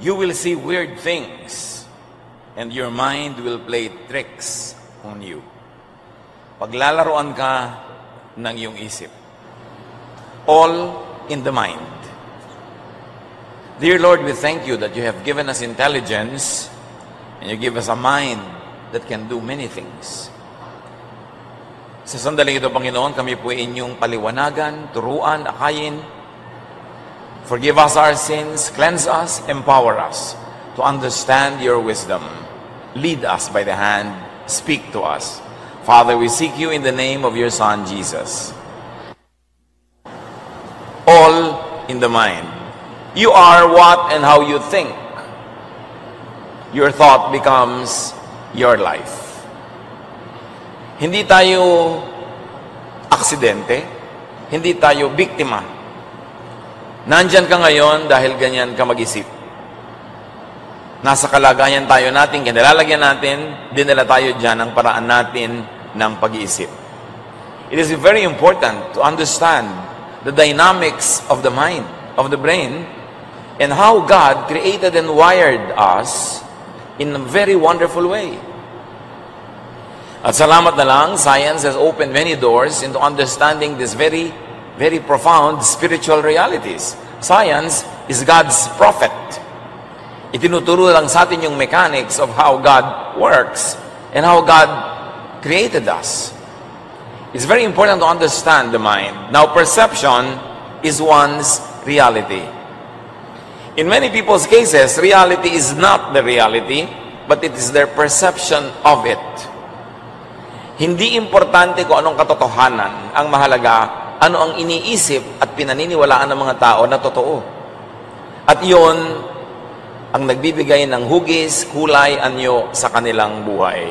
You will see weird things, and your mind will play tricks on you. Paglalaroan ka ng iyong isip. All in the mind. Dear Lord, we thank you that you have given us intelligence and you give us a mind that can do many things. Sa sandaling ito, Panginoon, kami po inyong paliwanagan, turuan, akayin. Forgive us our sins, cleanse us, empower us to understand your wisdom. Lead us by the hand, speak to us. Father, we seek you in the name of your Son, Jesus. All in the mind. You are what and how you think. Your thought becomes your life. Hindi tayo aksidente, hindi tayo biktima. Nandyan ka ngayon dahil ganyan ka mag-isip. Nasa kalagayan tayo natin, kinalalagyan natin, dinala tayo dyan ang paraan natin ng pag-iisip. It is very important to understand the dynamics of the mind, of the brain, and how God created and wired us in a very wonderful way. At salamat na lang, science has opened many doors into understanding these very, very profound spiritual realities. Science is God's prophet. Itinuturo lang sa atin yung mechanics of how God works and how God created us. It's very important to understand the mind. Now, perception is one's reality. In many people's cases, reality is not the reality, but it is their perception of it. Hindi importante kung anong katotohanan. Ang mahalaga, ano ang iniisip at pinaniniwalaan ng mga tao na totoo. At iyon ang nagbibigay ng hugis, kulay, anyo sa kanilang buhay.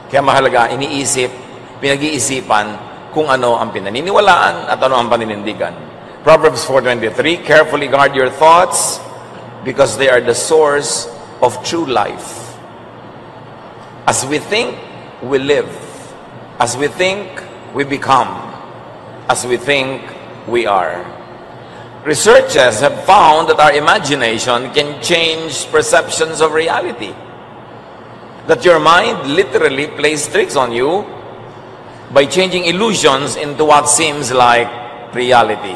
Kaya mahalaga, iniisip, pinag-iisipan kung ano ang pinaniniwalaan at ano ang paninindigan. Proverbs 4:23, carefully guard your thoughts because they are the source of true life. As we think, we live. As we think, we become. As we think, we are. Researchers have found that our imagination can change perceptions of reality. That your mind literally plays tricks on you by changing illusions into what seems like reality.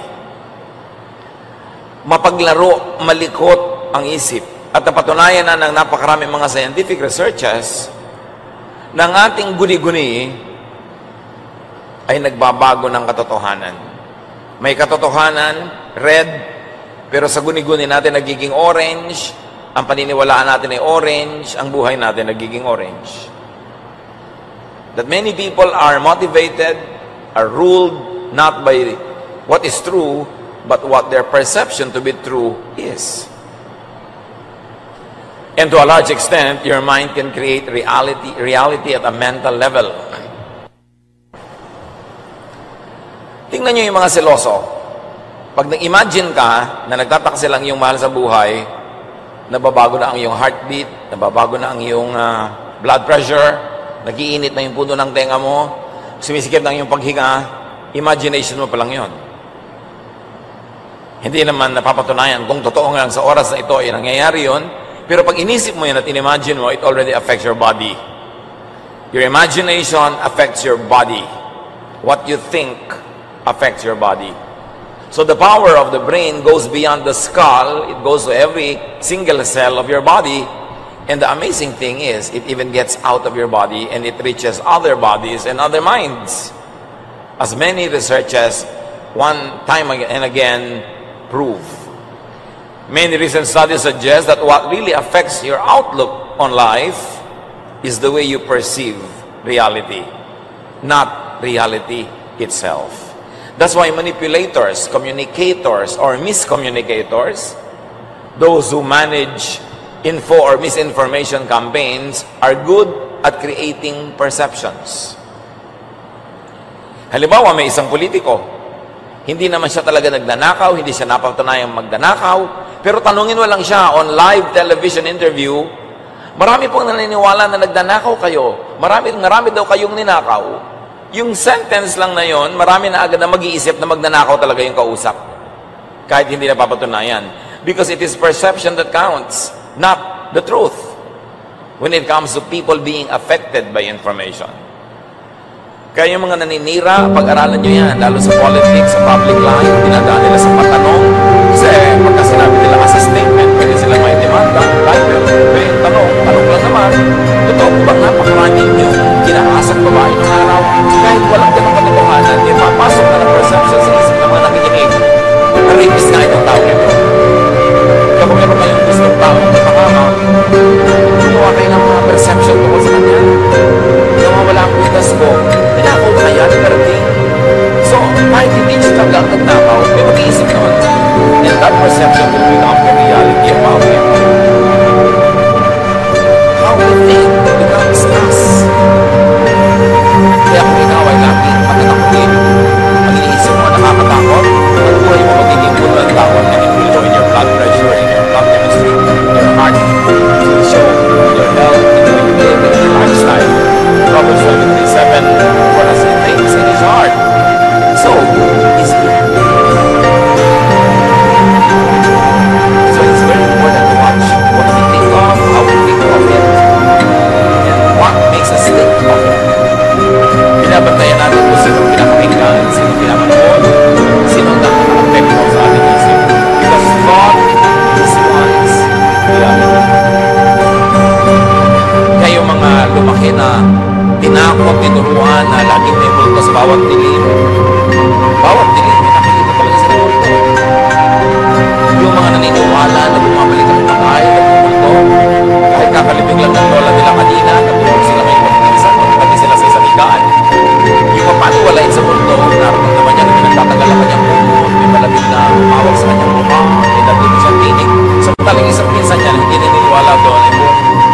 Mapaglaro, malikot ang isip. At napatunayan na ng napakaraming mga scientific researchers na ang ating guni-guni ay nagbabago ng katotohanan. May katotohanan, red, pero sa guni-guni natin nagiging orange, ang paniniwalaan natin ay orange, ang buhay natin nagiging orange. That many people are motivated, are ruled not by what is true, but what their perception to be true is. And to a large extent, your mind can create reality at a mental level. Tingnan nyo yung mga seloso. Pag nag-imagine ka na nagtataksi lang yung mahal sa buhay, nababago na ang iyong heartbeat, nababago na ang iyong blood pressure, nagiinit na yung puno ng tenga mo, sumisikip na yung paghinga, imagination mo pa lang yun. Hindi naman napapatunayan kung totoo nga lang sa oras na ito ay nangyayari yun, pero pag inisip mo yan at inimagine mo, it already affects your body. Your imagination affects your body. What you think affects your body. So the power of the brain goes beyond the skull. It goes to every single cell of your body. And the amazing thing is, it even gets out of your body and it reaches other bodies and other minds. As many researchers, one time and again, prove. Many recent studies suggest that what really affects your outlook on life is the way you perceive reality, not reality itself. That's why manipulators, communicators, or miscommunicators, those who manage info or misinformation campaigns, are good at creating perceptions. Halimbawa, may isang politiko, hindi naman siya talaga nagnanakaw, hindi siya napatunayang magnanakaw, pero tanungin mo lang siya on live television interview, marami pong naniniwala na nagnanakaw kayo, marami daw kayong ninakaw. Yung sentence lang na yon, marami na agad na mag-iisip na magnanakaw talaga yung kausap. Kahit hindi napapatunayan. Because it is perception that counts, not the truth. When it comes to people being affected by information. Kaya yung mga naninira, pag-aralan nyo yan, lalo sa politics, sa public life, dinadaan nila sa patanong. Kasi pagka sinabi nila as a statement, pwede sila may demanda, libel, tanong lang naman. Totoo po bang napakaraming yung ginaasang babae ng araw? Kahit walang ganang katotohanan, yung papasok na ng perception sa isip ng mga nakikinig. Na-rapist nga itong tao nito. Kaya kung meron kayong gustong tao na makama, gumawa kayo ng mga perception tungkol sa kanya. Nawawala ang witness ko, ninakaw kaya ni Karating. So, kahit hindi siya talaga ang nagnakaw, may mag-iisip naman. And that perception will become the reality about him. How we think becomes us. Kaya kung ikaw ay laging matatakutin, ang iniisip mo nakakatakot, ang buhay mo magiging bulan takot and it will show in your blood pressure, in your blood chemistry, in your heart, it will show in your health, in your behavior, in your lifestyle. Proverbs 23:7, for as he thinks in his heart, so is he. So it's very important to watch what we think of, how we think of it, and what makes us think of it. Binabantayan natin kung sino pinapakinggan, sino pinapanood, sino nakaka-apekto sa ating isip. Because God is one's reality. Kaya yung mga lumaki na tinakot, tinuruan na laging may multo sa bawat dilim. Bawat dilim, may nakikita talaga sa multo. Yung mga naniniwala na bumabalik ang patay, nagmumulto. Kahit kakalibig lang ng lola nila kanina, natulog sila may pagpinsan, magpati sila sa isang higaan. Yung mapaniwalain sa multo, nararamdaman niya na may nagtatagal ang kanyang bukod, may malamig na umawag sa kanyang mukha, may nagdito siyang tinig. Samantalang isang pinsan niya na hindi naniniwala doon,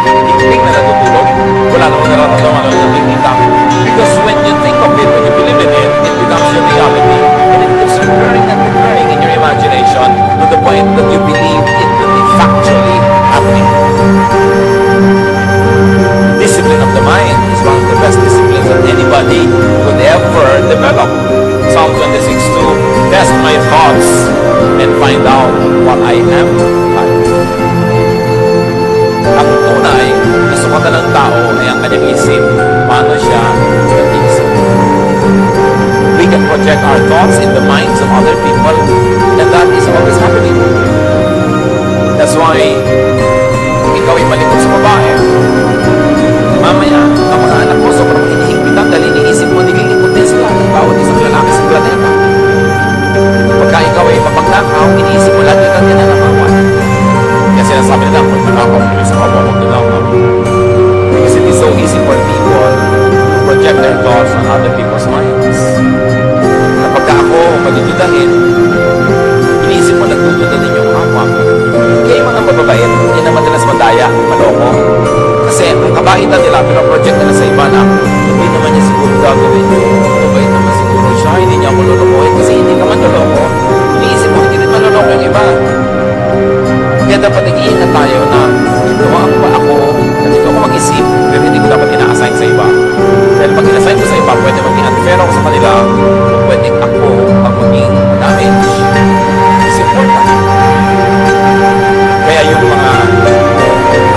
ay higpig na natutulog, wala namang nararamdaman na nakikita. Because when you think of it, when you believe in it, it becomes your reality. And it keeps recurring and recurring in your imagination to the point that you believe it will be factually happening. Discipline of the mind is one of the best disciplines that anybody could ever develop. Psalm 26:2, test my thoughts and find out what I am like. Ang tunay na sukatan ng tao ay ang kanyang isip, paano siya nag-iisip. We can project our thoughts in the minds of other people, and that is always happening. That's why, kung ikaw ay malikot sa babae, mamaya, ang mga anak mo sobrang hinihigpitan dahil iniisip mo, nililipot din sila, bawat isang lalaki sa planeta. Pagka ikaw ay mapagnakaw, iniisip mo lagi kang tinanakawan. Kaya sinasabi nila, kung nanakaw mo sa kapwa, huwag nanakaw. Because it is so easy for people to project their thoughts on other people's minds. Kapag ako madududahin, iniisip mo nagdududa din yung kapwa mo. Kaya yung mga mababait, hindi na madalas madaya, maloko. Kasi ang kabaitan nila, pinaproject nila sa iba na hindi naman niya siguro gagawin yun. Mabait naman siguro siya, hindi niya ako lulukohin kasi hindi ka man luloko. Iniisip mo, hindi rin maluloko yung iba. Kaya dapat nag-iingat tayo na luwag ba ako at hindi ako mag-isip pero hindi ko dapat ina-assign sa iba. Dahil pag ina-assign ko sa iba, pwede maging unfair ako sa kanila o pwede ako ang maging damage. It's important. Kaya yung mga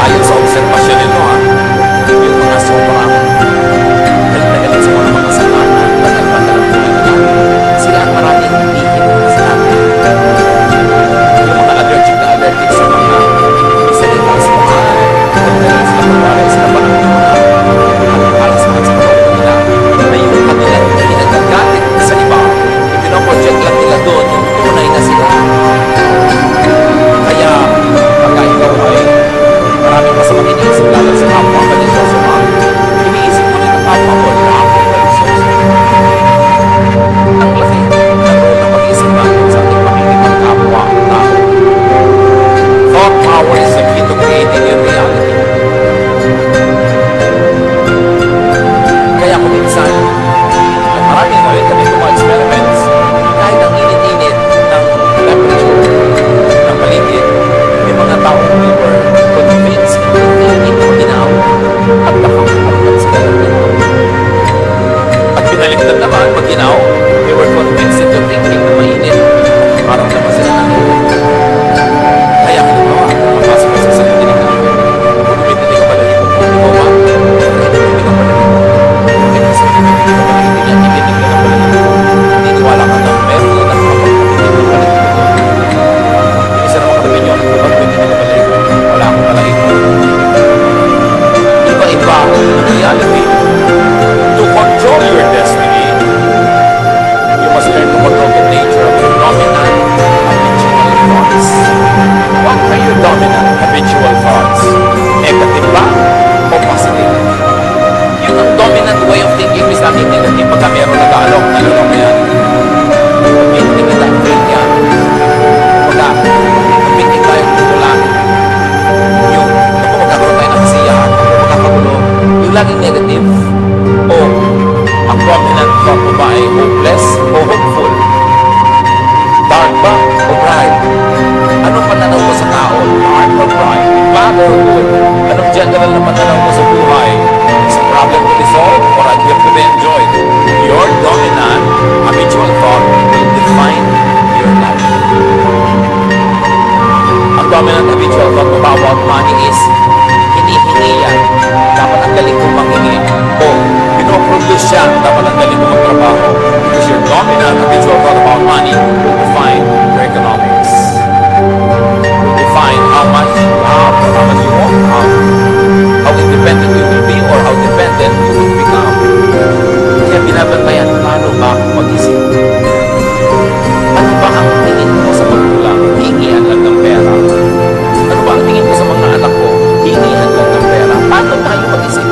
ayon sa observasyon nito yung mga sobrang nagagalit sa mga kasalanan tagal-tagal buhay nila, sila ang maraming hindi kasalanan. Yung mga allergic sa mga laging negative? O ang dominant thought mo ba ay hopeless o hopeful? Dark ba o bright? Anong pananaw mo sa tao? Dark or bright? Bad or good? Anong general na pananaw mo sa buhay? Is a problem to be solved or a gift to be enjoyed? Your dominant habitual thought will define your life. Ang dominant habitual thought mo ba about money is hinihingi yan. Dapat ang galing kong manghingi. O pinoproduce siya. Dapat ang galing kong magtrabaho. Because your dominant habitual thought about money will define your economics. Will define how much you have or how much you won't have. How independent you will be or how dependent you will become. Kaya binabantayan, paano ba ako mag-isip? Ano ba ang tingin mo sa magulang? Hingian lang ng pera. Ano ba ang tingin mo sa mga anak ko? Hingian lang ng pera. Paano tayo mag-isip?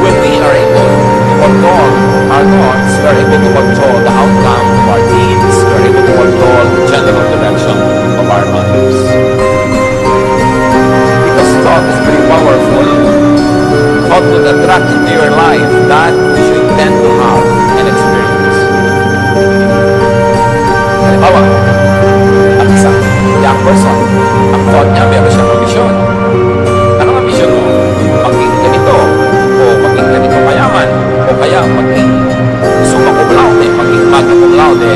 When we are able to control our thoughts, we are able to control the outcome of our deeds, we are able to control the general direction of our lives. Because thought is very powerful. Thought will attract into your life that which you intend to have and experience. Halimbawa, ang isang young person, ang thought niya, meron siyang ambisyon. Anong ambisyon mo? Maging ganito, o maging ganito kayaman, o kaya maging summa cum laude, maging magna cum laude.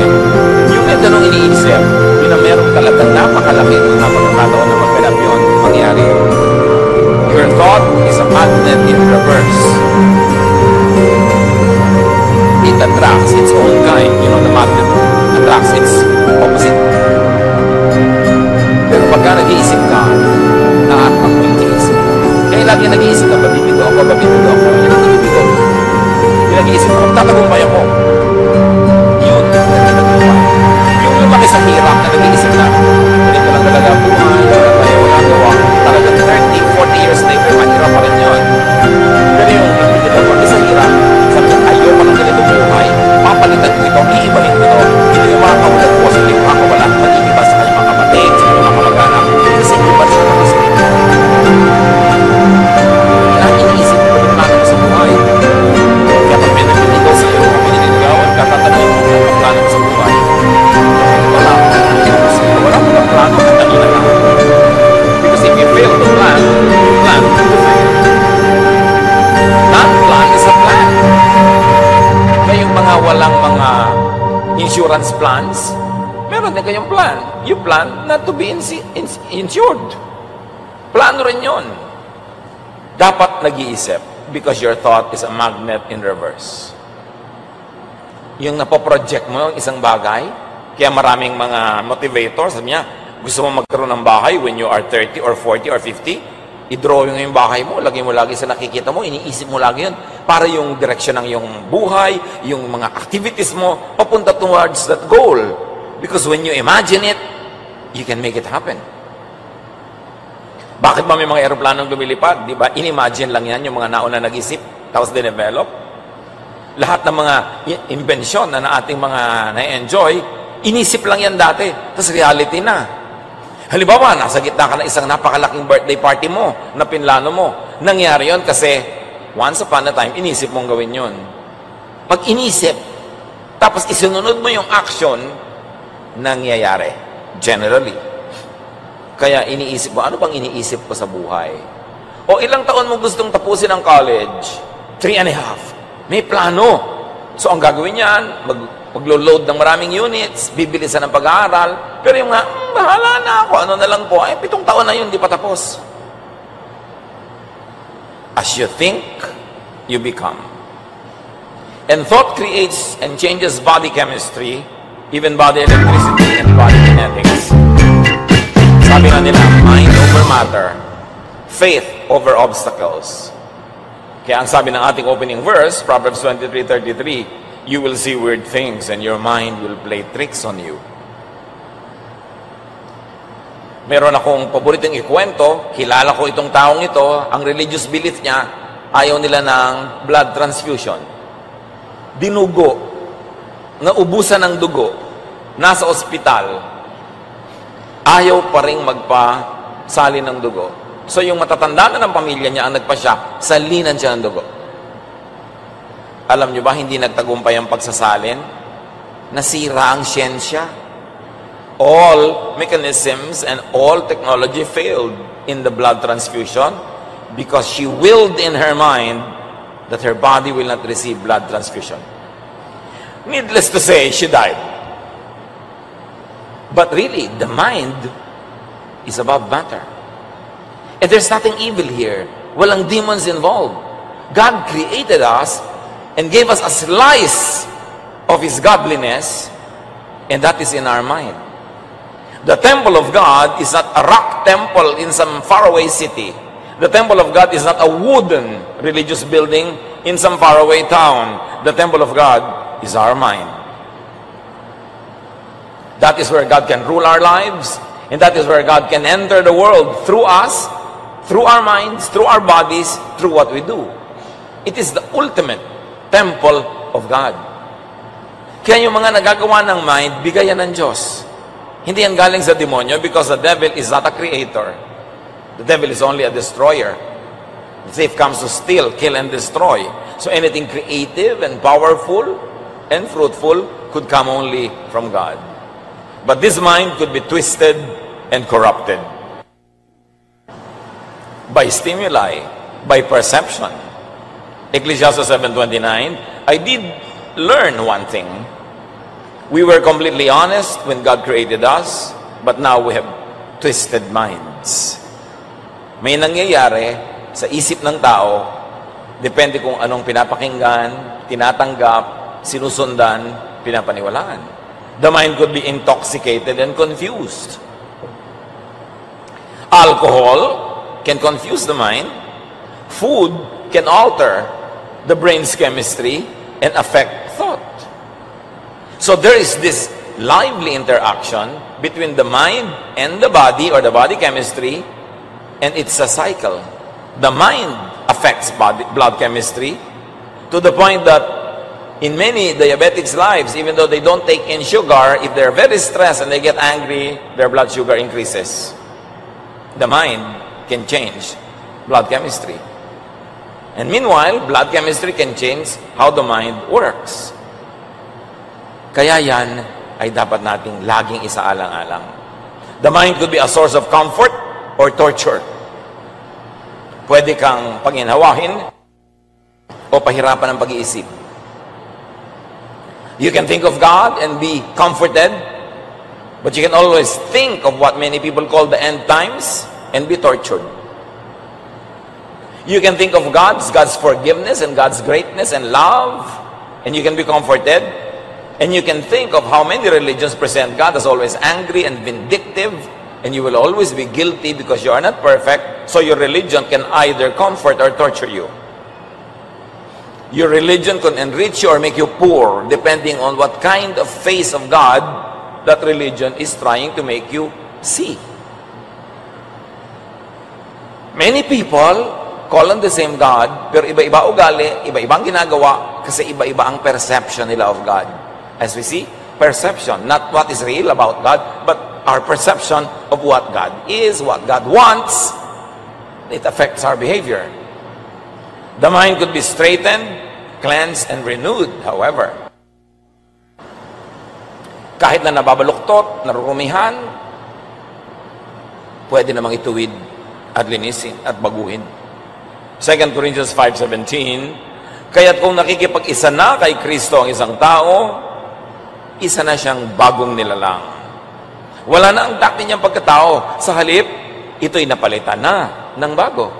Yung may ganong iniisip, yun na meron talagang napakalaki na pagkakataon na magkanap yun, mangyari. Your thought is a magnet in reverse. It attracts its own kind. You know, the magnet attracts its opposite. Pero pagka nag-iisip ka, nakakak mo yung iisip. Kaya lagi nag-iisip ka, babibigo ako, babibigo ako. Yun ang nabibigo. Yung nag-iisip ka, magtatagumpay ako. Yun, nagtatagumpay. Yung lumaki sa hirap na nag-iisip na, hindi ko lang talaga buhay, wala gawa. Talagang 30, 40 years later, mahirap pa rin yun. Pero yung hindi ko lumaki sa hirap, sabi niya, ayoko lang ganito buhay, papalitan ko ito, iibalin ko ito, hindi yung mga kaulat positive ako, wala mag-iiba sa kanyang mga kapatid, sa kanyang mga kamag-anak, kasi iba siya ng isip. Kaya iniisip ko yung plano sa buhay. Kaya pag may nabinigaw sa iyo, kung pininigawan, katatanong mo ang plano sa buhay. Wala mo ng plano, ano na lang. Because if you fail to plan, you plan to fail. Not plan is a plan. Kaya yung mga walang mga insurance plans, meron din kayong plan. You plan not to be insured. Plano rin yun. Dapat nag-iisip because your thought is a magnet in reverse. Yung napoproject mo yung isang bagay, kaya maraming mga motivators, sabi niya, gusto mo magkaroon ng bahay when you are 30 or 40 or 50, i-drawing mo yung bahay mo, lagay mo lagi sa nakikita mo, iniisip mo lagi yun, para yung direction ng yung buhay, yung mga activities mo, papunta towards that goal. Because when you imagine it, you can make it happen. Bakit ba may mga aeroplanong lumilipad? Di ba? In-imagine lang yan yung mga nauna nag-isip, tapos dinevelop. Lahat ng mga invention na ating mga na-enjoy, inisip lang yan dati, tapos reality na. Halimbawa, nasa gitna ka ng isang napakalaking birthday party mo, na pinlano mo. Nangyari yon kasi, once upon a time, inisip mong gawin yon. Pag inisip, tapos isunod mo yung action, nangyayari. Generally. Kaya iniisip mo, ano bang iniisip ko sa buhay? O ilang taon mo gustong tapusin ang college? 3.5. May plano. So ang gagawin niyan, maglo-load ng maraming units, bibilisan ng pag-aaral, pero yung nga, bahala na ako, ano na lang po, 7 taon na yun, di pa tapos. As you think, you become. And thought creates and changes body chemistry, even body electricity and body kinetics. Sabi nga nila, mind over matter, faith over obstacles. Kaya ang sabi ng ating opening verse, Proverbs 23:33, you will see weird things and your mind will play tricks on you. Meron akong paboritong ikwento, kilala ko itong taong ito, ang religious belief niya, ayaw nila ng blood transfusion. Dinugo, naubusan ng dugo, nasa ospital, ayaw pa rin magpasali ng dugo. So yung matatanda na ng pamilya niya ang nagpasya, salinan siya ng dugo. Alam niyo ba, hindi nagtagumpay ang pagsasalin? Nasira ang siyensya. All mechanisms and all technology failed in the blood transfusion because she willed in her mind that her body will not receive blood transfusion. Needless to say, she died. But really, the mind is above matter. And there's nothing evil here. Walang demons involved. God created us and gave us a slice of His godliness, and that is in our mind. The temple of God is not a rock temple in some faraway city. The temple of God is not a wooden religious building in some faraway town. The temple of God is our mind. That is where God can rule our lives, and that is where God can enter the world through us, through our minds, through our bodies, through what we do. It is the ultimate temple of God. Kaya yung mga nagagawa ng mind, bigayan ng Diyos. Hindi yan galing sa demonyo because the devil is not a creator. The devil is only a destroyer. The thief comes to steal, kill, and destroy. So anything creative and powerful and fruitful could come only from God. But this mind could be twisted and corrupted by stimuli, by perception. Ecclesiastes 7:29, I did learn one thing. We were completely honest when God created us, but now we have twisted minds. May nangyayari sa isip ng tao, depende kung anong pinapakinggan, tinatanggap, sinusundan, pinapaniwalaan. The mind could be intoxicated and confused. Alcohol can confuse the mind. Food can alter the brain's chemistry and affect thought. So there is this lively interaction between the mind and the body, or the body chemistry, and it's a cycle. The mind affects blood chemistry to the point that in many diabetics' lives, even though they don't take in sugar, if they're very stressed and they get angry, their blood sugar increases. The mind can change blood chemistry. And meanwhile, blood chemistry can change how the mind works. Kaya yan ay dapat nating laging isaalang-alang. The mind could be a source of comfort or torture. Pwede kang panginawahin o pahirapan ng pag-iisip. You can think of God and be comforted, but you can always think of what many people call the end times and be tortured. You can think of God's forgiveness and God's greatness and love, and you can be comforted. And you can think of how many religions present God as always angry and vindictive, and you will always be guilty because you are not perfect, so your religion can either comfort or torture you. Your religion can enrich you or make you poor, depending on what kind of face of God that religion is trying to make you see. Many people call on the same God, pero iba-iba ugali, iba-ibang ginagawa, kasi iba-iba ang perception nila of God. As we see, perception, not what is real about God, but our perception of what God is, what God wants, it affects our behavior. The mind could be straightened, cleansed, and renewed, however. Kahit na nababaluktot, narurumihan, pwede namang ituwid at linisin at baguhin. 2 Corinthians 5:17, kaya't kung nakikipag-isa na kay Kristo ang isang tao, isa na siyang bagong nilalang. Wala na ang dati niyang pagkatao. Sa halip, ito'y napalitan na ng bago.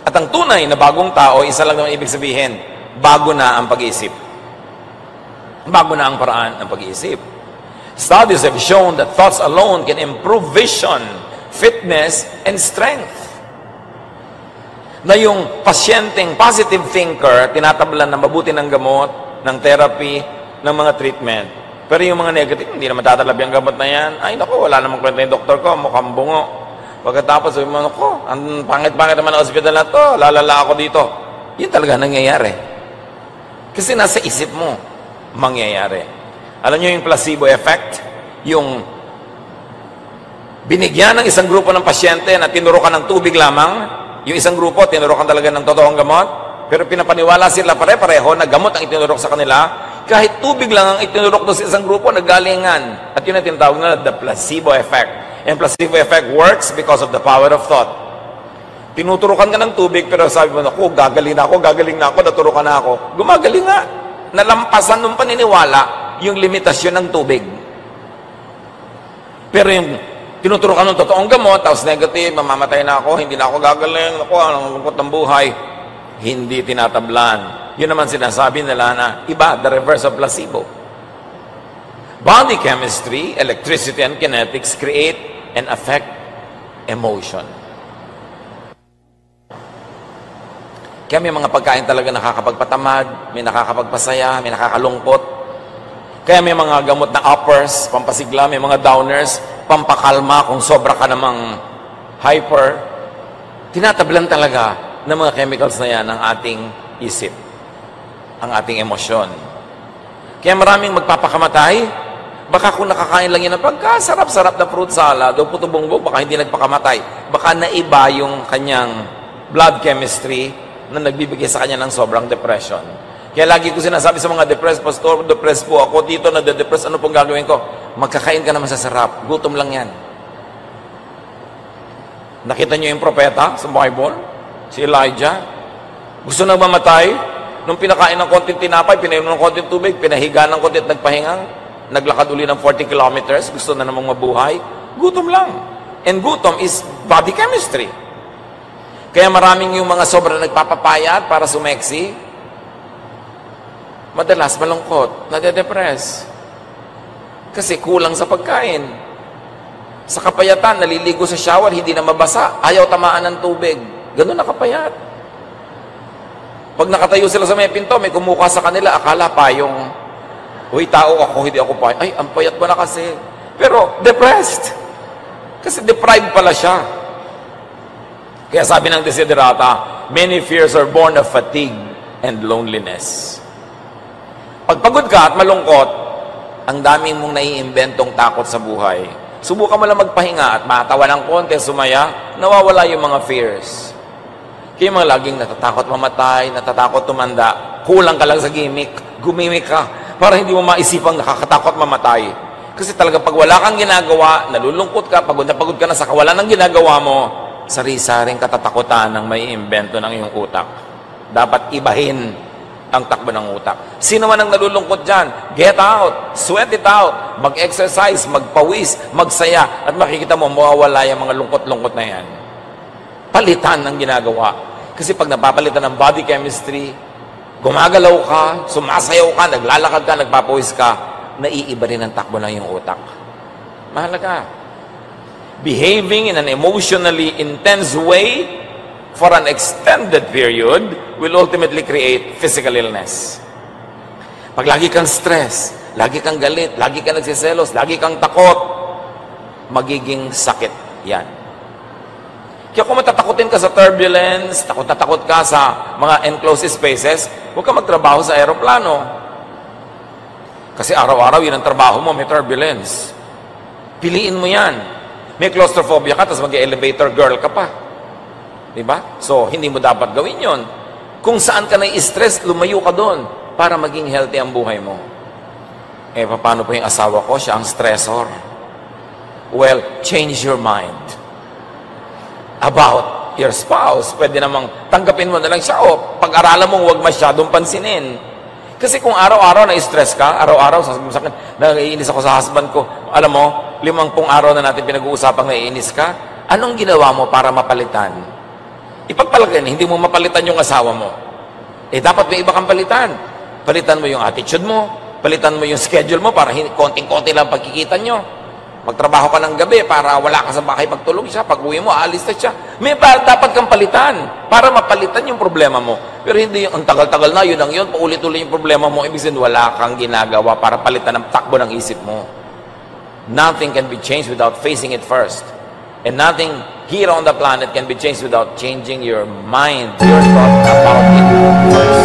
At ang tunay na bagong tao, isa lang naman ibig sabihin, bago na ang pag-iisip. Bago na ang paraan ng pag-iisip. Studies have shown that thoughts alone can improve vision, fitness, and strength. Na yung pasyenteng positive thinker, tinatablan ng mabuti ng gamot, ng therapy, ng mga treatment. Pero yung mga negative, hindi naman tatalabi ang gamot na yan. Ay, naku, wala namang kwenta yung doktor ko, mukhang bungo. Pagkatapos, sabi mo, naku, ang pangit-pangit naman ang hospital na to, lalala ako dito. Yun talaga nangyayari. Kasi nasa isip mo, mangyayari. Alam nyo yung placebo effect? Yung Binigyan ng isang grupo ng pasyente na tinurukan ng tubig lamang, yung isang grupo tinurukan talaga ng totoong gamot, pero pinapaniwala sila pare-pareho na gamot ang itinurok sa kanila, kahit tubig lang ang itinurok doon sa isang grupo, naggalingan. At yun ang tinatawag na the placebo effect. And placebo effect works because of the power of thought. Tinuturukan ka ng tubig, pero sabi mo, ako, gagaling na ako, naturukan na ako. Gumagaling nga. Nalampasan ng paniniwala yung limitasyon ng tubig. Pero yung tinuturukan ng totoong gamot, tapos negative, mamamatay na ako, hindi na ako gagaling, ako, anong lungkot ng buhay. Hindi tinatablan. Yun naman sinasabi nila na iba, the reverse of placebo. Body chemistry, electricity, and kinetics create and affect emotion. Kaya may mga pagkain talaga nakakapagpatamad, may nakakapagpasaya, may nakakalungkot. Kaya may mga gamot na uppers, pampasigla, may mga downers, pampakalma kung sobra ka namang hyper. Tinatablan talaga ng mga chemicals na yan ang ating isip, ang ating emosyon. Kaya maraming magpapakamatay. Baka kung nakakain lang yan ng pagkasarap-sarap na fruit salad o puto bongbong, baka hindi nagpakamatay. Baka naiba yung kanyang blood chemistry na nagbibigay sa kanya ng sobrang depression. Kaya lagi ko sinasabi sa mga depressed, Pastor, depressed po ako, dito na-depress, ano pong gagawin ko? Magkakain ka na masasarap, gutom lang yan. Nakita niyo yung propeta sa Bible? Si Elijah? Gusto nang mamatay? Nung pinakain ng konting tinapay, pinainom ng konting tubig, pinahiga ng konting at nagpahinga, naglakad uli ng 40 kilometers, gusto na namang mabuhay, gutom lang. And gutom is body chemistry. Kaya maraming yung mga sobrang nagpapapayat para sumeksi, madalas malungkot, nade-depress. Kasi kulang sa pagkain. Sa kapayatan, naliligo sa shower, hindi na mabasa, ayaw tamaan ng tubig. Ganun na kapayat. Pag nakatayo sila sa may pinto, may kumuha sa kanila, akala pa yung, uy, tao ako, hindi ako pa. Ay, ang payat mo na kasi. Pero, depressed. Kasi deprived pala siya. Kaya sabi ng Desiderata, many fears are born of fatigue and loneliness. Pag pagod ka at malungkot, ang daming mong naiimbentong takot sa buhay. Subukan mo lang magpahinga at matawa ng konti, sumaya, nawawala yung mga fears. Kaya mga laging natatakot mamatay, natatakot tumanda, kulang ka lang sa gimmick, gumimik ka, para hindi mo maisipang nakakatakot mamatay. Kasi talaga pag wala kang ginagawa, nalulungkot ka, pagod ka na sa kawalan ng ginagawa mo, sari-saring katatakutan ng may imbento ng iyong utak. Dapat ibahin ang takbo ng utak. Sino man ang nalulungkot dyan, get out, sweat it out, mag-exercise, magpawis, magsaya, at makikita mo, mawawala yung mga lungkot-lungkot na yan. Palitan ng ginagawa. Kasi pag napapalitan ng body chemistry, gumagalaw ka, sumasayaw ka, naglalakad ka, nagpapawis ka, naiiba rin ang takbo ng iyong utak. Mahalaga. Behaving in an emotionally intense way for an extended period will ultimately create physical illness. Pag lagi kang stress, lagi kang galit, lagi kang nagsiselos, lagi kang takot, magiging sakit yan. Kaya kung matatakotin ka sa turbulence, takot na takot ka sa mga enclosed spaces, huwag ka magtrabaho sa aeroplano. Kasi araw-araw yun ang trabaho mo, may turbulence. Piliin mo yan. May claustrophobia ka, tapos mag-elevator girl ka pa. Diba? So, hindi mo dapat gawin yon. Kung saan ka na-stress, lumayo ka doon para maging healthy ang buhay mo. Eh, paano po yung asawa ko? Siya ang stressor. Well, change your mind about your spouse. Pwede namang tanggapin mo na lang siya o pag-aralan mong huwag masyadong pansinin. Kasi kung araw-araw na-stress ka, araw-araw, sasabihin mo sa akin, naiinis ako sa husband ko. Alam mo, 50 araw na natin pinag-uusapang naiinis ka, anong ginawa mo para mapalitan? Ipagpalagay, hindi mo mapalitan yung asawa mo. Eh, dapat may iba kang palitan. Palitan mo yung attitude mo, palitan mo yung schedule mo para konting-konti lang pagkikita nyo. Magtrabaho ka ng gabi para wala ka sa bahay pagtulog siya. Pag uwi mo, aalis na siya. May dapat kang palitan para mapalitan yung problema mo. Pero hindi yung ang tagal-tagal na, yun ang yun, paulit-ulit yung problema mo. Ibig sabihin, wala kang ginagawa para palitan ang takbo ng isip mo. Nothing can be changed without facing it first. And nothing here on the planet can be changed without changing your mind, your thought about it first.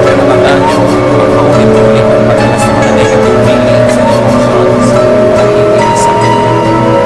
Pero tandaan nyo, ang paulit-ulit ang pagkalas ng mga negative feelings and emotions, nagiging sakit.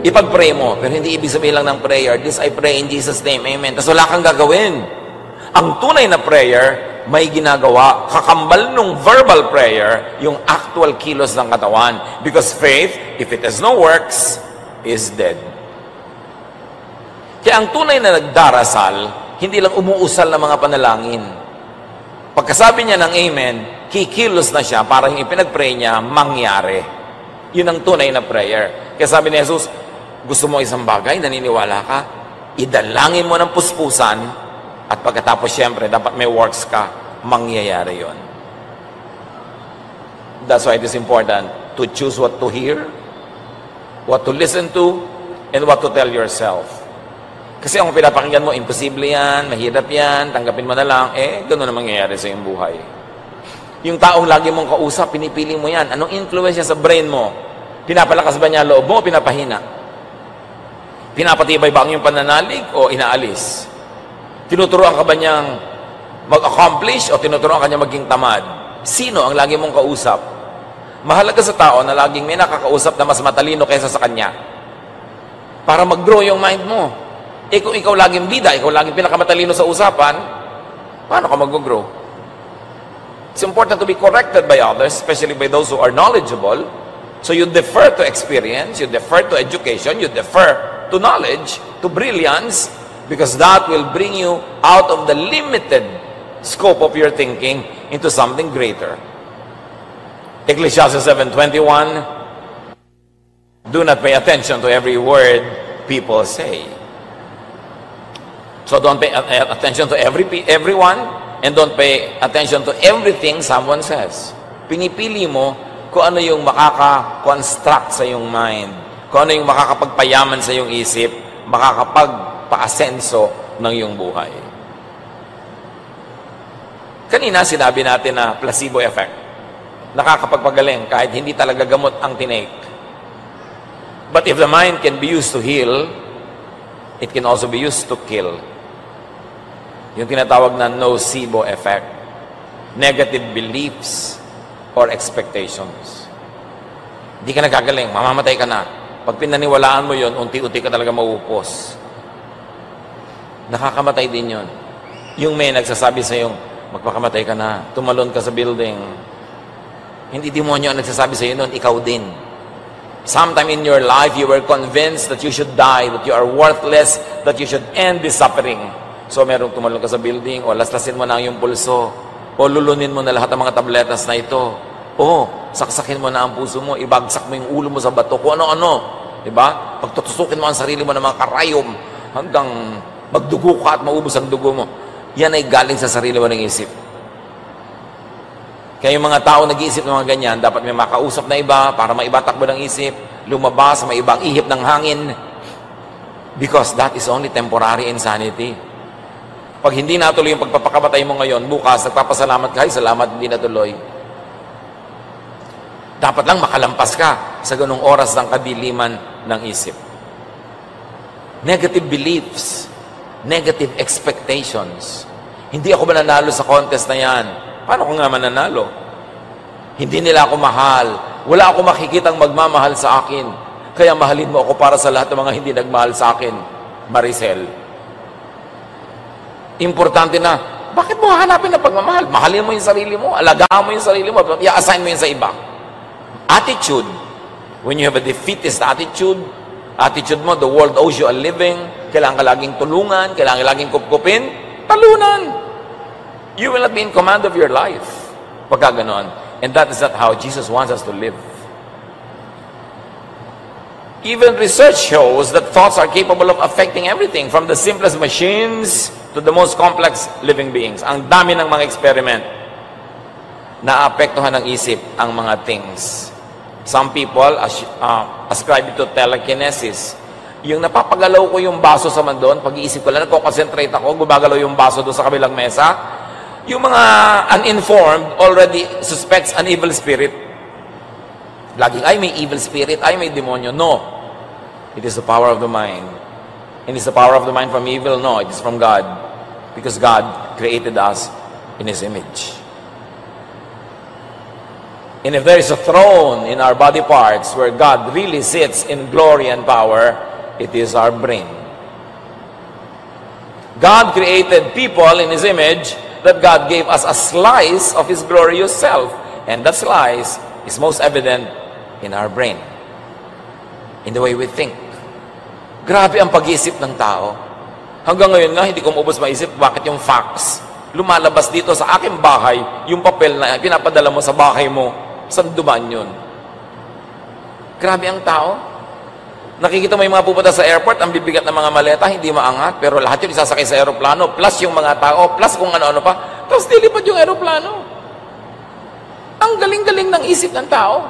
ipag-pray mo. Pero hindi ibig sabihin lang ng prayer, this I pray in Jesus' name, amen. Tapos wala kang gagawin. Ang tunay na prayer, may ginagawa. Kakambal nung verbal prayer, yung actual kilos ng katawan. Because faith, if it has no works, is dead. Kaya ang tunay na nagdarasal, hindi lang umuusal ng mga panalangin. Pagkasabi niya ng amen, kikilos na siya para yung ipinag-pray niya mangyari. Yun ang tunay na prayer. Kaya sabi ni Jesus, gusto mo isang bagay, naniniwala ka, idalangin mo ng puspusan, at pagkatapos siyempre, dapat may works ka, mangyayari yon. That's why it is important to choose what to hear, what to listen to, and what to tell yourself. Kasi kung pinapakinggan mo, imposible yan, mahirap yan, tanggapin mo na lang, gano'n na mangyayari sa iyong buhay. Yung taong lagi mong kausap, pinipili mo yan. Anong influence niya sa brain mo? Pinapalakas ba niya loob mo o pinapahina? Pinapatibay ba ang iyong pananalig o inaalis? Tinuturoan ka ba niyang mag-accomplish o tinuturoan ka niya maging tamad? Sino ang lagi mong kausap? Mahalaga sa tao na laging may nakakausap na mas matalino kaysa sa kanya. Para mag-grow yung mind mo. Kung ikaw laging bida, ikaw laging pinakamatalino sa usapan, paano ka mag-grow? It's important to be corrected by others, especially by those who are knowledgeable. So you defer to experience, you defer to education, you defer to knowledge, to brilliance, because that will bring you out of the limited scope of your thinking into something greater. Ecclesiastes 7:21, do not pay attention to every word people say. So don't pay attention to everyone, and don't pay attention to everything someone says. Pinipili mo kung ano yung makaka-construct sa iyong mind, kung ano yung makakapagpayaman sa iyong isip, makakapagpa-asenso ng iyong buhay. Kanina sinabi natin na placebo effect. Nakakapagpagaling kahit hindi talaga gamot ang tinake. But if the mind can be used to heal, it can also be used to kill. Yung tinatawag na nocebo effect. Negative beliefs or expectations. Hindi ka nagagaling, mamamatay ka na. Pag pinaniwalaan mo yon, unti-unti ka talaga maupos. Nakakamatay din yon. Yung may nagsasabi sa yung, magpakamatay ka na, tumalon ka sa building. Hindi demonyo ang nagsasabi sa iyo nun, ikaw din. Sometime in your life, you were convinced that you should die, that you are worthless, that you should end this suffering. So, merong tumalon ka sa building, o laslasin mo na yung pulso, o lulunin mo na lahat ng mga tabletas na ito, o saksakin mo na ang puso mo, ibagsak mo yung ulo mo sa bato, kung ano-ano. Diba? Pagtutusukin mo ang sarili mo ng mga karayom, hanggang magdugo ka at maubos ang dugo mo. Yan ay galing sa sarili mo ng isip. Kaya yung mga tao nag-iisip ng mga ganyan, dapat may makausap na iba para maibatakbo ng isip, lumabas, may ibang ihip ng hangin. Because that is only temporary insanity. Pag hindi natuloy yung pagpapakamatay mo ngayon, bukas, nagpapasalamat ka, salamat, hindi natuloy. Dapat lang makalampas ka sa ganung oras ng kadiliman ng isip. Negative beliefs, negative expectations. Hindi ako mananalo sa contest na yan. Paano ko nga mananalo? Hindi nila ako mahal. Wala ako makikitang magmamahal sa akin. Kaya mahalin mo ako para sa lahat ng mga hindi nagmahal sa akin. Maricel. Importante na, bakit mo hahanapin na pagmamahal? Mahalin mo yung sarili mo, alagaan mo yung sarili mo, i-assign mo yun sa iba. Attitude. When you have a defeatist attitude mo, the world owes you a living, kailangan ka laging tulungan, kailangan ka laging kupkupin, talunan. You will not be in command of your life. Pagka ganon. And that is not how Jesus wants us to live. Even research shows that thoughts are capable of affecting everything, from the simplest machines to the most complex living beings. Ang dami ng mga experiment na apektuhan ng isip ang mga things. Some people ascribe it to telekinesis. Yung napapagalaw ko yung baso sa mandon, pag-iisip ko lang, nagko-concentrate ako, gumagalaw yung baso doon sa kabilang mesa. Yung mga uninformed already suspects an evil spirit. Laging, ay, may evil spirit, ay, may demonyo. No. It is the power of the mind. And is the power of the mind from evil? No, it is from God. Because God created us in His image. And if there is a throne in our body parts where God really sits in glory and power, it is our brain. God created people in His image that God gave us a slice of His glorious self. And that slice is most evident in our brain, in the way we think. Grabe ang pag-iisip ng tao. Hanggang ngayon nga, hindi ko maubos maisip bakit yung fax lumalabas dito sa aking bahay, yung papel na pinapadala mo sa bahay mo, saan dumaan yun? Grabe ang tao. Nakikita mo yung mga pupunta sa airport, ang bibigat ng mga maleta, hindi maangat, pero lahat yun isasakay sa aeroplano, plus yung mga tao, plus kung ano-ano pa, tapos dilipad yung aeroplano. Ang galing-galing ng isip ng tao.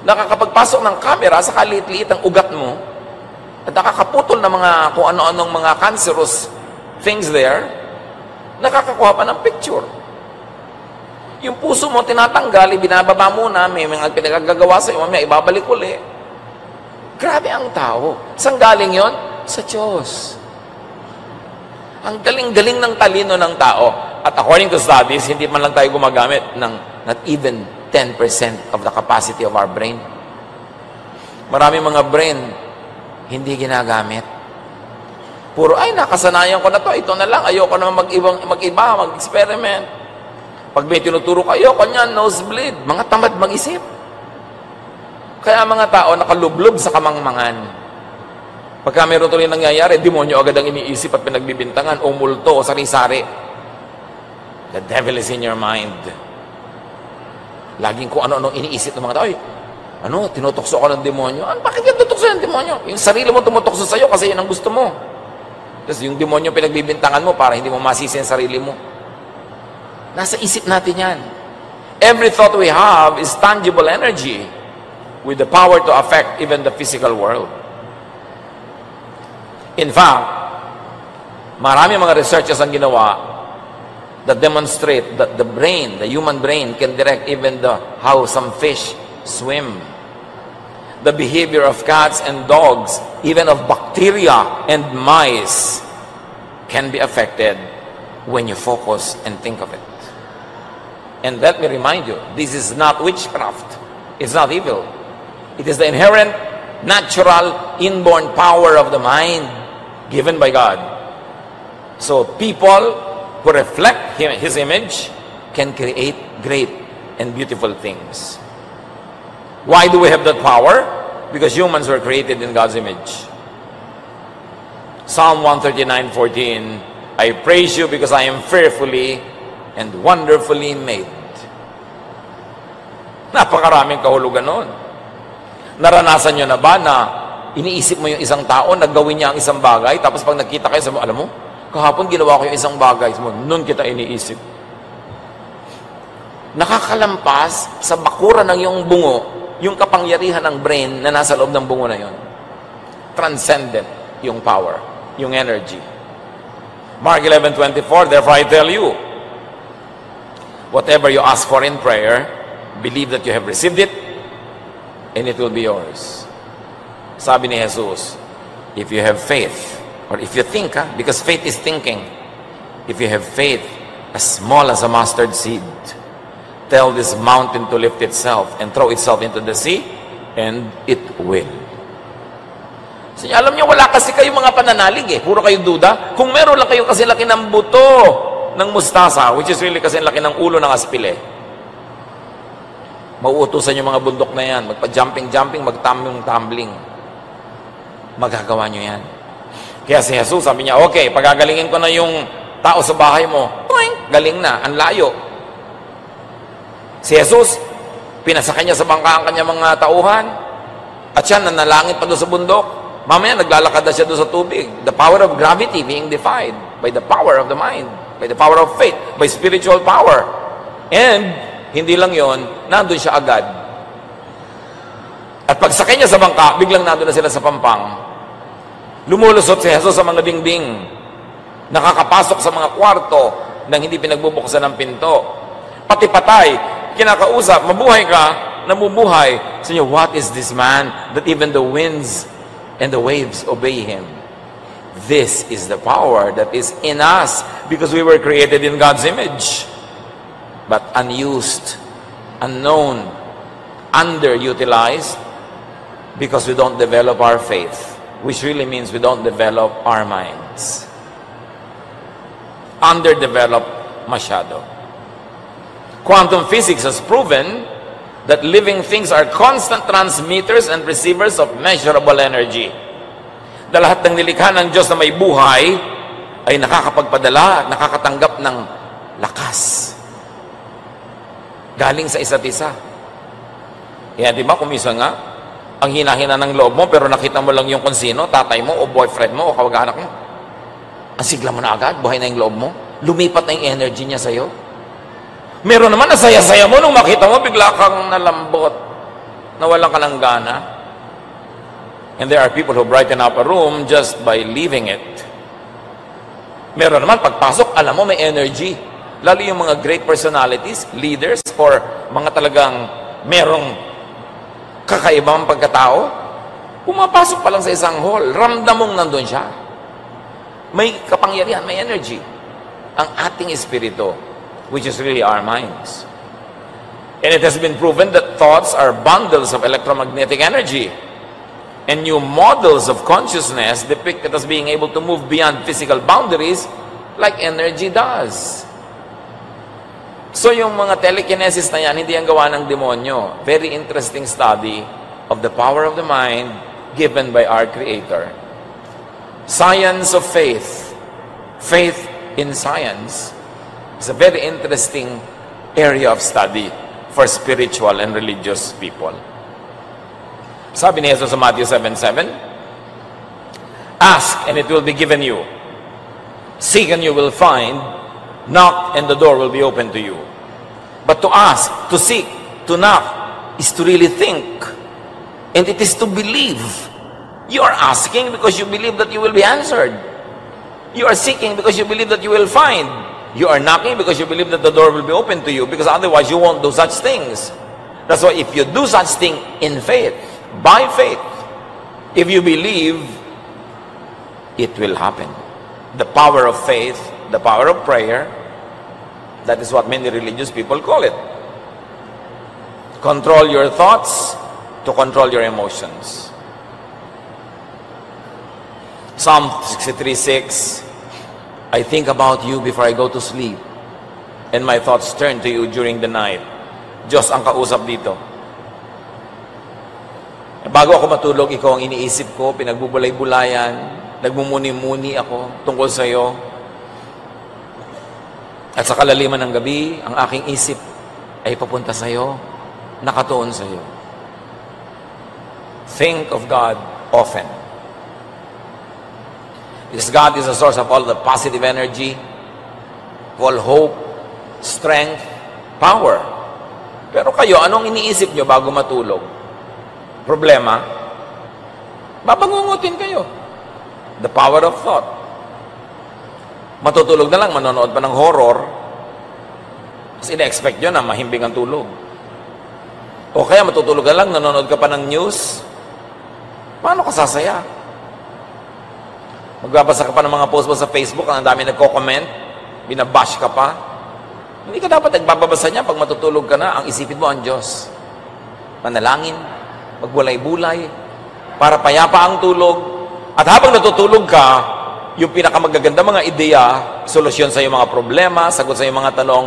Nakakapagpasok ng camera sa kaliit-liit ang ugat mo, at nakakaputol ng mga kung ano-anong mga cancerous things there, nakakakuha pa ng picture. Yung puso mo, tinatanggal, ibinababa muna, may mga pinagagawa sa iyo, may ibabalik uli. Grabe ang tao. Saan galing yon? Sa Diyos. Ang galing-galing ng talino ng tao. At according to studies, hindi man lang tayo gumagamit ng not even 10% of the capacity of our brain. Marami mga brain, hindi ginagamit. Puro, ay, nakasanayan ko na to, ito na lang, ayoko naman mag-iba, mag-experiment. Pag may tinuturo ko, ayoko niyan, nosebleed. Mga tamad mag-isip. Kaya mga tao nakalublob sa kamangmangan. Pagka mayroon tuloy nangyayari, demonyo agad ang iniisip at pinagbibintangan, o multo, o sari-sari. The devil is in your mind. Laging kung ano-ano iniisip ng mga tao, tinutokso ako ng demonyo. Bakit yan tutokso ng demonyo? Yung sarili mo tumutokso sa'yo kasi yan ang gusto mo. Tapos yung demonyo pinagbibintangan mo para hindi mo masisi ang sarili mo. Nasa isip natin yan. Every thought we have is tangible energy with the power to affect even the physical world. In fact, marami mga researchers ang ginawa that demonstrate that the brain, the human brain, can direct even how some fish swim. The behavior of cats and dogs, even of bacteria and mice, can be affected when you focus and think of it. And let me remind you, this is not witchcraft. It's not evil. It is the inherent, natural, inborn power of the mind given by God. So people who reflect His image can create great and beautiful things. Why do we have that power? Because humans were created in God's image. Psalm 139:14, I praise you because I am fearfully and wonderfully made. Napakaraming kahulugan noon. Naranasan nyo na ba na iniisip mo yung isang tao, naggawin niya ang isang bagay, tapos pag nakita kayo, sabi mo, alam mo, kahapon ginawa ko yung isang bagay, noon kita iniisip. Nakakalampas sa bakuran ng iyong bungo, yung kapangyarihan ng brain na nasa loob ng bungo na yon. Transcendent yung power, yung energy. Mark 11:24, therefore I tell you, whatever you ask for in prayer, believe that you have received it, and it will be yours. Sabi ni Jesus, if you have faith, or if you think, because faith is thinking, if you have faith as small as a mustard seed, tell this mountain to lift itself and throw itself into the sea, and it will. So, alam niyo, wala kasi kayo mga pananalig puro kayo duda. Kung meron lang kayo kasi laki ng buto ng mustasa, which is really kasi laki ng ulo ng aspile, mauutusan yung mga bundok na yan, magpa-jumping-jumping, mag-tumbling-tumbling. Magagawa nyo yan. Kaya si Jesus, sabi niya, okay, pagagalingin ko na yung tao sa bahay mo, toing, galing na, ang layo. Si Jesus, pinasakay niya sa bangka ang kanyang mga tauhan, at siya nanalangin pa doon sa bundok. Mamaya, naglalakad na siya doon sa tubig. The power of gravity being defied by the power of the mind, by the power of faith, by spiritual power. And, hindi lang yon, nandun siya agad. At pagsakay niya sa bangka, biglang nandun na sila sa pampang. Lumulusot si Jesus sa mga dingding. Nakakapasok sa mga kwarto nang hindi pinagbubuksan ng pinto. Pati patay, kinakausap, mabuhay ka, namubuhay. So, what is this man that even the winds and the waves obey him? This is the power that is in us because we were created in God's image. But unused unknown, underutilized, because we don't develop our faith, which really means we don't develop our minds. Underdeveloped masyado. Quantum physics has proven that living things are constant transmitters and receivers of measurable energy. Na lahat ng nilikha ng Diyos na may buhay ay nakakapagpadala at nakakatanggap ng lakas galing sa isa't isa. Kaya di ba, kumisa nga, ang hina-hina ng loob mo, pero nakita mo lang yung kung sino, tatay mo, o boyfriend mo, o kawag-anak mo. Ang sigla mo na agad, buhay na yung loob mo. Lumipat na yung energy niya sa'yo. Meron naman, nasaya-saya mo, nung makita mo, bigla kang nalambot, nawalan ka ng gana. And there are people who brighten up a room just by leaving it. Meron naman, pagpasok, alam mo, may energy. Lalo yung mga great personalities, leaders, or mga talagang merong kakaibang pagkatao, pumapasok pa lang sa isang hall, ramdam mong nandun siya. May kapangyarihan, may energy. Ang ating espiritu, which is really our minds. And it has been proven that thoughts are bundles of electromagnetic energy. And new models of consciousness depict it as being able to move beyond physical boundaries like energy does. So yung mga telekinesis na yan, hindi ang gawa ng demonyo. Very interesting study of the power of the mind given by our Creator. Science of faith. Faith in science is a very interesting area of study for spiritual and religious people. Sabi ni Jesus sa Matthew 7:7, ask and it will be given you. Seek and you will find. Knock and the door will be open to you. But to ask, to seek, to knock is to really think. And it is to believe. You are asking because you believe that you will be answered. You are seeking because you believe that you will find. You are knocking because you believe that the door will be open to you, because otherwise you won't do such things. That's why if you do such thing in faith, by faith, if you believe, it will happen. The power of faith, the power of prayer, that is what many religious people call it. Control your thoughts to control your emotions. Psalm 63:6, I think about you before I go to sleep, and my thoughts turn to you during the night. Diyos ang kausap dito. Bago ako matulog, ikaw ang iniisip ko, pinagbubulay-bulayan, nagmumuni-muni ako tungkol sa iyo. At sa kalaliman ng gabi, ang aking isip ay papunta sa iyo, nakatuon sa iyo. Think of God often. Because God is the source of all the positive energy, all hope, strength, power. Pero kayo, anong iniisip nyo bago matulog? Problema? Babangungutin kayo. The power of thought. Matutulog na lang, manonood pa ng horror, kasi ina-expect nyo na mahimbing ang tulog. O kaya matutulog ka lang, nanonood ka pa ng news, paano ka sasaya? Magbabasa ka pa ng mga post mo sa Facebook, ang dami nagko-comment, binabash ka pa. Hindi ka dapat nagbababasa niya pag matutulog ka na, ang isipin mo ang Diyos. Manalangin, magbulay-bulay, para payapa ang tulog. At habang natutulog ka, yung pinakamagaganda mga ideya, solusyon sa iyong mga problema, sagot sa iyong mga tanong,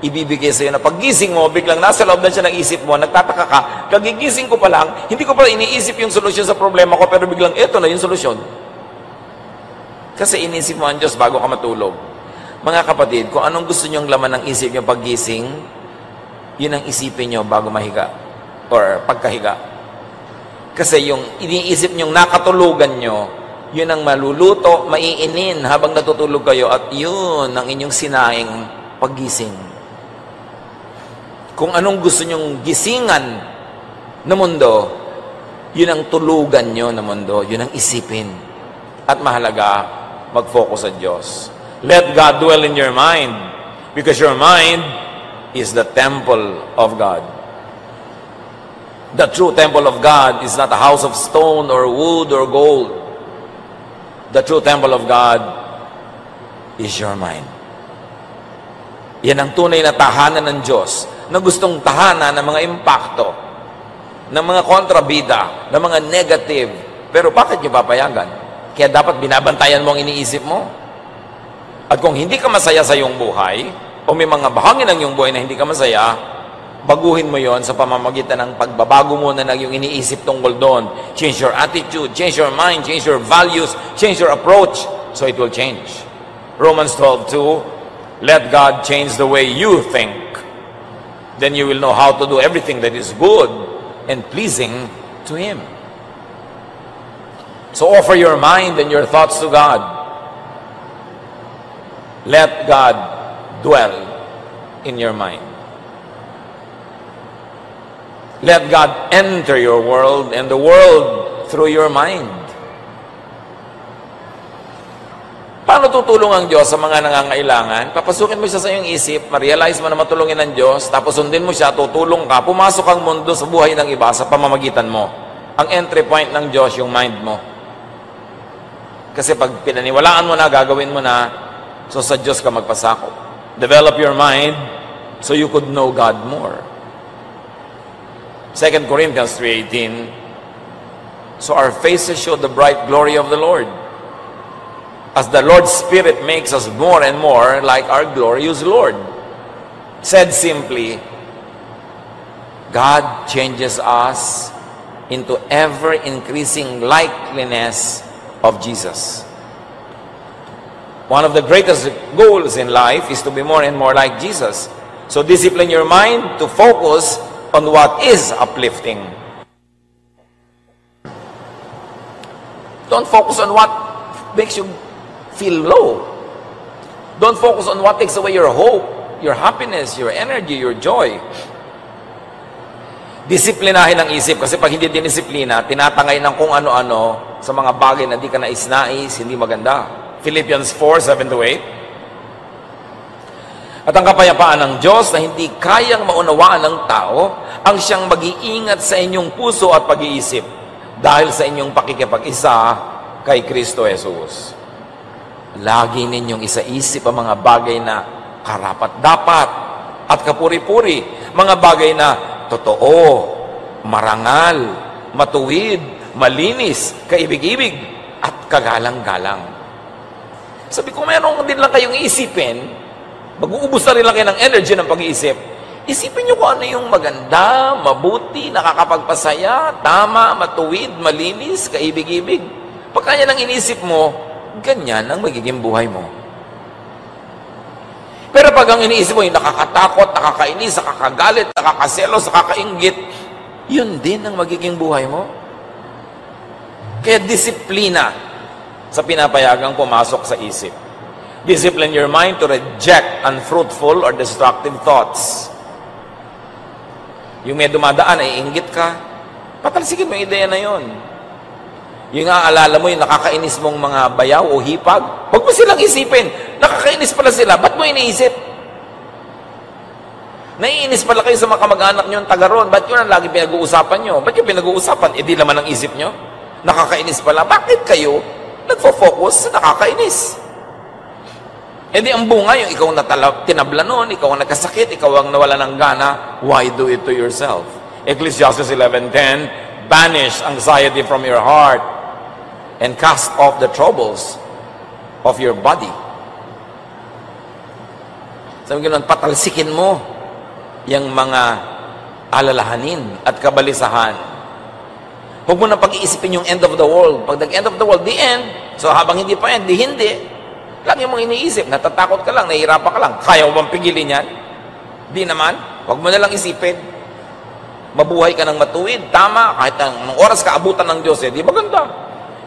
ibibigay sa iyo na paggising mo, biglang nasa loob na siya ng isip mo, nagtataka ka, kagigising ko pa lang, hindi ko pa iniisip yung solusyon sa problema ko, pero biglang eto na yung solusyon. Kasi inisip mo ang Diyos bago ka matulog. Mga kapatid, kung anong gusto niyong laman ng isip niyo paggising, yun ang isipin niyo bago mahiga or pagkahiga. Kasi yung iniisip niyong nakatulugan niyo, yun ang maluluto, maiinin habang natutulog kayo, at yun ang inyong sinaing paggising. Kung anong gusto niyong gisingan na mundo, yun ang tulugan niyo na mundo, yun ang isipin. At mahalaga, mag-focus sa Diyos. Let God dwell in your mind, because your mind is the temple of God. The true temple of God is not a house of stone or wood or gold. The true temple of God is your mind. Yan ang tunay na tahanan ng Diyos. na gustong tahanan ng mga impakto, ng mga kontrabida, ng mga negative. Pero bakit nyo papayagan? Kaya dapat binabantayan mo ang iniisip mo. At kung hindi ka masaya sa iyong buhay, o may mga bahagi ng iyong buhay na hindi ka masaya, baguhin mo yon sa pamamagitan ng pagbabago mo na ng iyong iniisip tungkol doon. Change your attitude, change your mind, change your values, change your approach, so it will change. Romans 12:2, let God change the way you think. Then you will know how to do everything that is good and pleasing to Him. So offer your mind and your thoughts to God. Let God dwell in your mind. Let God enter your world and the world through your mind. Paano tutulong ang Diyos sa mga nangangailangan? Papasukin mo siya sa iyong isip, ma-realize mo na matulungin ng Diyos, tapos sundin mo siya, tutulong ka, pumasok ang mundo sa buhay ng iba sa pamamagitan mo. Ang entry point ng Diyos, yung mind mo. Kasi pag pinaniwalaan mo na, gagawin mo na, so sa Diyos ka magpasakop. Develop your mind so you could know God more. 2 Corinthians 3:18, so our faces show the bright glory of the Lord, as the Lord's Spirit makes us more and more like our glorious Lord. Said simply, God changes us into ever-increasing likeness of Jesus. One of the greatest goals in life is to be more and more like Jesus. So discipline your mind to focus on what is uplifting. Don't focus on what makes you feel low. Don't focus on what takes away your hope, your happiness, your energy, your joy. Disiplinahin ang isip, kasi pag hindi dinisiplina, tinatangay ng kung ano-ano sa mga bagay na di ka nais-nais, hindi maganda. Philippians 4:7-8. At ang kapayapaan ng Diyos na hindi kayang maunawaan ng tao, ang siyang mag-iingat sa inyong puso at pag-iisip dahil sa inyong pakikipag-isa kay Kristo Jesus. Lagi ninyong isa-isip ang mga bagay na karapat-dapat at kapuri-puri, mga bagay na totoo, marangal, matuwid, malinis, kaibig-ibig, at kagalang-galang. Sabi ko, meron din lang kayong iisipin, mag-uubos na rin lang kayo ng energy ng pag-iisip. Isipin nyo kung ano yung maganda, mabuti, nakakapagpasaya, tama, matuwid, malinis, kaibig-ibig. Pagka yan ang inisip mo, ganyan ang magiging buhay mo. Pero pag ang iniisip mo yung nakakatakot, nakakainis, nakakagalit, nakakaselos, nakakainggit, yun din ang magiging buhay mo. Kaya disiplina sa pinapayagang pumasok sa isip. Discipline your mind to reject unfruitful or destructive thoughts. Yung may dumadaan ay inggit ka, patalsikin mo yung ideya na yun. Yung aalala mo yung nakakainis mong mga bayaw o hipag, huwag mo silang isipin. Nakakainis pala sila, ba't mo iniisip? Naiinis pala kayo sa mga kamag-anak nyo ang taga ron, ba't yun ang lagi pinag-uusapan nyo? Ba't yung pinag-uusapan? E di laman ang isip nyo? Nakakainis pala, bakit kayo nagfo-focus sa nakakainis? E di ang bunga yung ikaw na tinabla nun, ikaw ang nagkasakit, ikaw ang nawala ng gana, why do it to yourself? Ecclesiastes 11:10, banish anxiety from your heart and cast off the troubles of your body. Sabi ko nun, patalsikin mo yung mga alalahanin at kabalisahan. Huwag mo na pag-iisipin yung end of the world. Pag nag-end of the world, the end. So habang hindi pa end, hindi. Lagi mong iniisip, natatakot ka lang, nahihirapan ka lang. Kaya mo bang pigilin yan? Di naman. Huwag mo na lang isipin. Mabuhay ka ng matuwid, tama, kahit ng oras ka abutan ng Diyos, di ba ganda?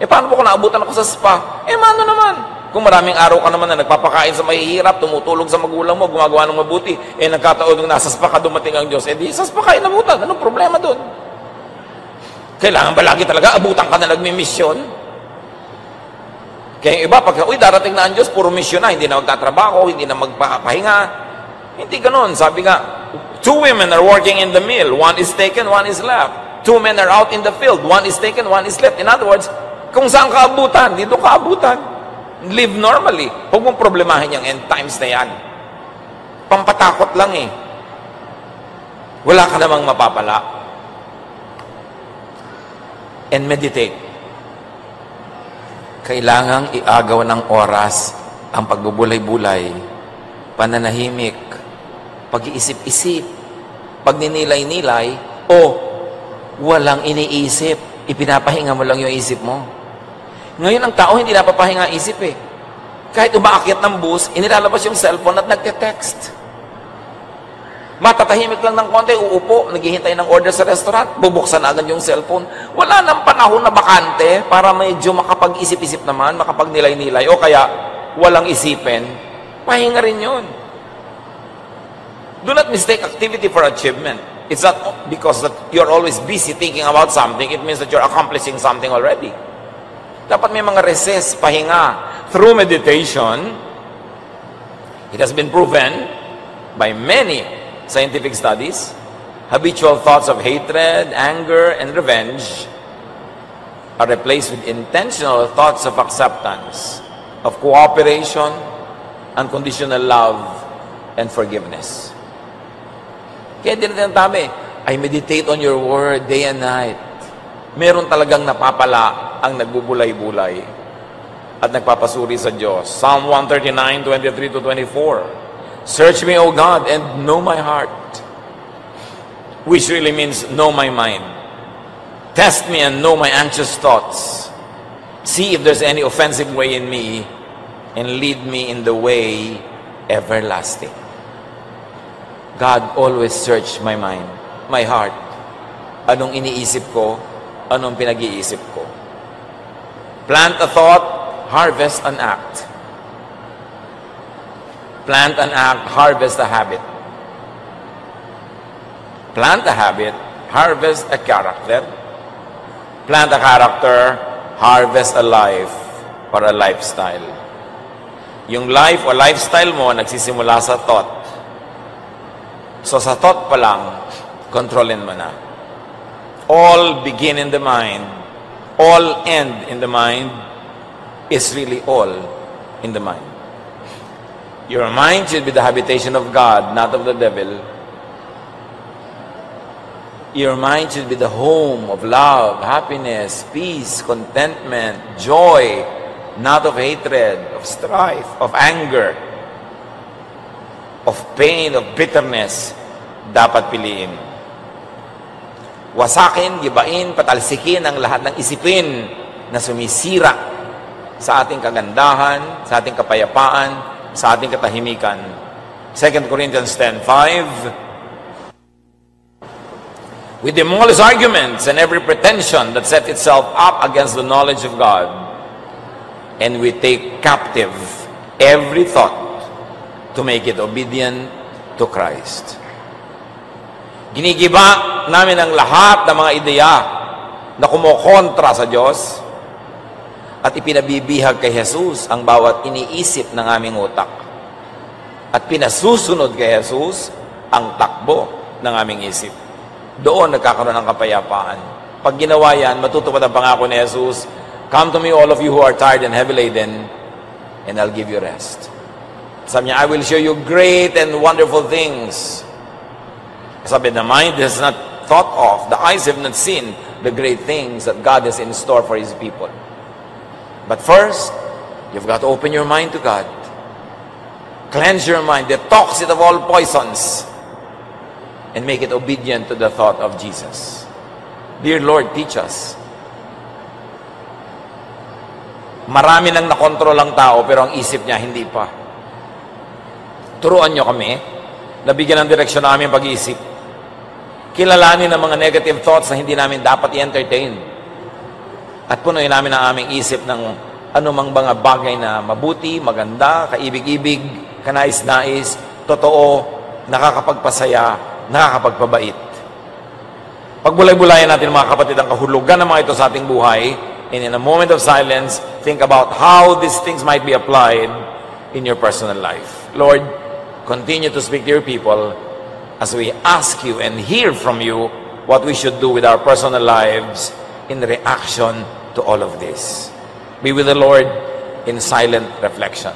Paano po kung naabutan ako sa spa? Mano naman? Kung maraming araw ka naman na nagpapakain sa mahihirap, tumutulog sa magulang mo, gumagawa ng mabuti, nagkataon nung nasa spa ka dumating ang Diyos, di sa spa ka inabutan. Anong problema doon? Kailangan ba lagi talaga abutan ka na nagmi-mission? Kaya yung iba, pag darating na ang Diyos, puro mission na, hindi na magtatrabaho, hindi na magpapahinga. Hindi ganun. Sabi nga, 2 women are working in the mill. One is taken, one is left. 2 men are out in the field. One is taken, one is left. In other words, kung saan ka abutan, dito ka abutan. Live normally. Huwag mong problemahin yung end times na yan. Pampatakot lang eh. Wala ka namang mapapala. And meditate. Kailangang iagaw ng oras ang pagbubulay-bulay, pananahimik, pag-iisip-isip, pagninilay-nilay, o walang iniisip. Ipinapahinga mo lang yung isip mo. Ngayon, ang tao hindi napapahinga ang isip eh. Kahit umaakyat ng bus, inilalabas yung cellphone at nagte-text. Matatahimik lang ng konti, uupo, naghihintay ng order sa restaurant, bubuksan agad yung cellphone. Wala nang panahon na bakante para medyo makapag-isip-isip naman, makapagnilay-nilay, o kaya walang isipin. Pahinga rin yun. Do not mistake activity for achievement. It's not because that you're always busy thinking about something, it means that you're accomplishing something already. Dapat may mga recess, pahinga. Through meditation, it has been proven by many scientific studies, habitual thoughts of hatred, anger, and revenge are replaced with intentional thoughts of acceptance, of cooperation, unconditional love, and forgiveness. Kaya din natin tabi, I meditate on your word day and night. Meron talagang napapala ang nagbubulay-bulay at nagpapasuri sa Diyos. Psalm 139, 23-24. Search me, O God, and know my heart. Which really means know my mind. Test me and know my anxious thoughts. See if there's any offensive way in me, and lead me in the way everlasting. God always search my mind, my heart. Anong iniisip ko? Anong pinag-iisip ko? Plant a thought, harvest an act. Plant an act, harvest a habit. Plant a habit, harvest a character. Plant a character, harvest a life or a lifestyle. Yung life o lifestyle mo nagsisimula sa thought. So sa thought pa lang, kontrolin mo na. All begin in the mind. All end in the mind is really all in the mind. Your mind should be the habitation of God, not of the devil. Your mind should be the home of love, happiness, peace, contentment, joy, not of hatred, of strife, of anger, of pain, of bitterness. Dapat piliin. Wasakin, gibain, patalsikin ang lahat ng isipin na sumisira sa ating kagandahan, sa ating kapayapaan, sa ating katahimikan. 2 Corinthians 10:5. We demolish arguments and every pretension that set itself up against the knowledge of God, and we take captive every thought to make it obedient to Christ. Ginigiba namin ang lahat ng mga ideya na kumokontra sa Diyos at ipinabibihag kay Jesus ang bawat iniisip ng aming utak. At pinasusunod kay Jesus ang takbo ng aming isip. Doon nagkakaroon ng kapayapaan. Pag ginawa yan, matutupad ang pangako ni Jesus, come to me all of you who are tired and heavy laden, and I'll give you rest. Sabi niya, I will show you great and wonderful things. Sabi, the mind has not thought of, the eyes have not seen the great things that God has in store for His people. But first, you've got to open your mind to God. Cleanse your mind, detox it of all poisons, and make it obedient to the thought of Jesus. Dear Lord, teach us. Marami nang nakontrol ang tao, pero ang isip niya hindi pa. Turuan niyo kami, nabigyan ng direksyon namin pag-iisip. Kilalanin ang mga negative thoughts na hindi namin dapat i-entertain. At punuin namin ang aming isip ng anumang mga bagay na mabuti, maganda, kaibig-ibig, kanais-nais, totoo, nakakapagpasaya, nakakapagpabait. Pagbulay-bulayan natin mga kapatid ang kahulugan ng mga ito sa ating buhay, and in a moment of silence, think about how these things might be applied in your personal life. Lord, continue to speak to your people as we ask you and hear from you what we should do with our personal lives in reaction to all of this. Be with the Lord in silent reflection.